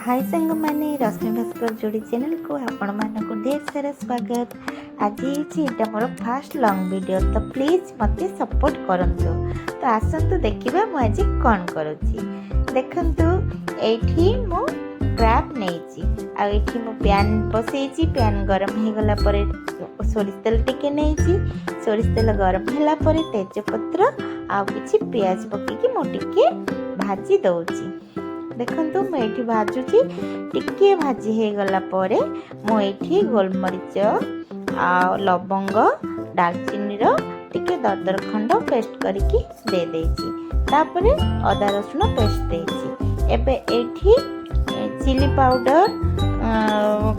हाय सांग मैंने रश्मि भास्कर जोड़ी चैनल को आपण मानक ढेर सारा स्वागत। आज ये मोर फास्ट लॉन्ग वीडियो तो प्लीज मते सपोर्ट करंतु। तो आसंतु देखिबा मु आज कौन करूची। देखंतु एठी मु क्रैप नेची आ एठी मु पैन बसैची। पैन गरम हे गला परे सोरिष तेल टिके नेची। सोरिष तेल गरम होला परे तेजपत्र आ किछि प्याज पकेकी मु टिके भाजी दउची। देखंतु मैं एठी भाजुची टिके भाजी हे गला परे मो एठी गोलमरिच आ लवंग दालचीनी रो टिके दरदर खंड पेस्ट करके दे देची। तापरे अदा रसुण पेस्ट देची। एबे एठी चिली पाउडर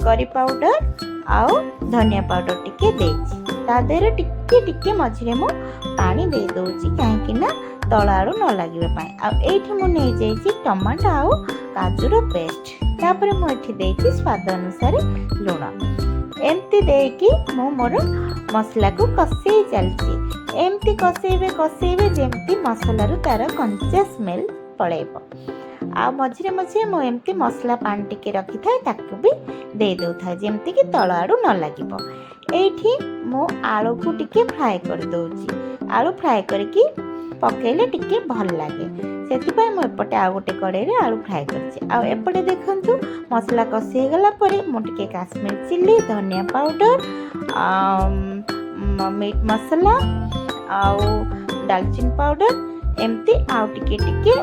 करी पाउडर आउ धनिया पाउडर टिके देची। ता देरे टिके टिके मझिरे मो पानी दे दोची काहेकि ना तळ आड़ू न लगे आठी मुझे टमाटो आउ काजूर पेस्ट। तापर मुझे स्वाद अनुसार लुण एमती देकी मु मोर मसला को कषे चलती। एमती कषेबे कषेबे जेमती मसलारू तार कंचा स्मेल पड़ेब। आ मझे मझे मु एमती मसला पानी टिके रखी थाए ताकू भी दे दो था जेमती कि तळ आड़ू न लगिबो। एठी मु आलू को टिके फ्राए कर दोची। आलू फ्राए करके पकेले टिके भल लगे से मुझे आउ गोटे कड़े आलू फ्राए करपटे देखु मसला कषि गला मु टिके काश्मीर चिल्ली धनिया पाउडर मीट मसला आउ दालचीनी पाउडर एमती आउ टिके टिके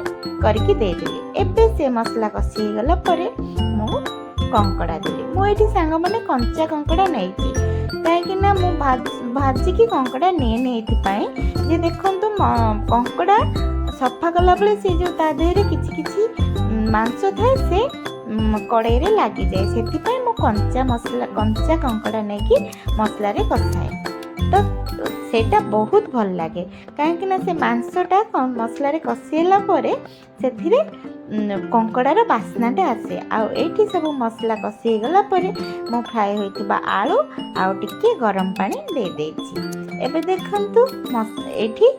करके देदेली। एबे से मसला कषि गला मु कंकड़ा देली। मुझे सांग मैंने कंचा कंकड़ा नहीं कहीं मु भाजिकी कंकड़ा नहीं जे देखु कंकड़ा सफा कला बेले से जो ता देहरे किछि किछि मांस थाए से कड़ाई रे लागी जाए से मु कंचा कंकड़ा नहीं मसला रे कषाए। तो सेटा बहुत भल लगे कहीं से मांसटा मसला रे कषिला से कंकड़ार बास्नाटा आसे। आठी सब मसला कषि गला मु फ्राए होइतिबा आलू आउ टिके गरम पानी दे देछि। एबे देखंतु एठी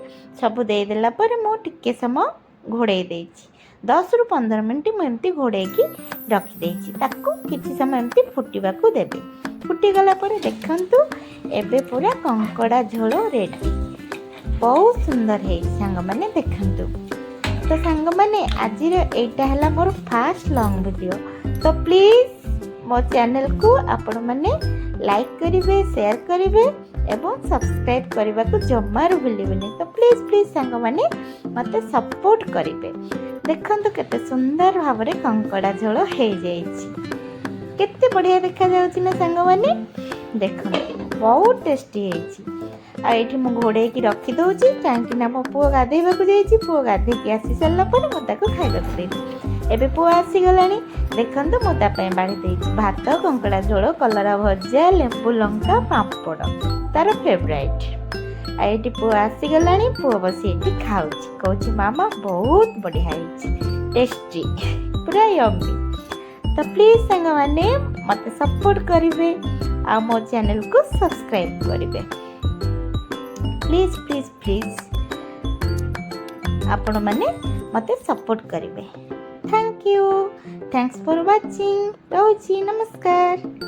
सब दे देला पर मु टिके समय घोड़े देछि। 10 रु 15 मिनिट मु एमती घोड़े की रखी देछि। ताकू किछि समय एमती फुटिबा को देबे। फुटी गला पर देखंतु एबे पूरा कंकड़ा झोल रेडी। बहुत सुंदर है सांग माने देखंतु। तो सांग माने आज एटा हला मोर फास्ट लॉन्ग वीडियो। तो प्लीज मो चैनल को आपण माने लाइक करिवे शेयर करिवे एवं सब्सक्राइब करने को जमारू भूलिबेनी। तो प्लीज प्लीज सांग माने मते सपोर्ट करिवे। देखंतु केते सुंदर भाव रे कंकड़ा झोल हे जाईछि। केते बढ़िया देखा जाउछि ना सांग माने देखंतु बहुत टेस्टी हेछि। आ एठी मु घोड़े की रखी दउछि काहेकि ना मो पुओ गाधेबा को जाईछि। पुओ गाधे की आसी सल्ला पर मु ताको खाइबा को देछि। एबे पुओ आसी गलानी देखंतु मु ता पय बाड़ी देछि भात कंकड़ा झोल कलरा भजा लेंबू लंका पापड़ तार फेवरेट। आईटी पुओ आसी गलानी पुओ बसी एठी खाउछि कहउछि मामा बहुत बढ़िया हेछि टेस्टी पूरा यम्मी। तो प्लीज सांग माने मते सपोर्ट करिवे आ मो चैनल को सब्सक्राइब करिवे। प्लीज प्लीज प्लीज आपण माने मते सपोर्ट करिवे। Thank you. Thanks for watching. रहउछि नमस्कार।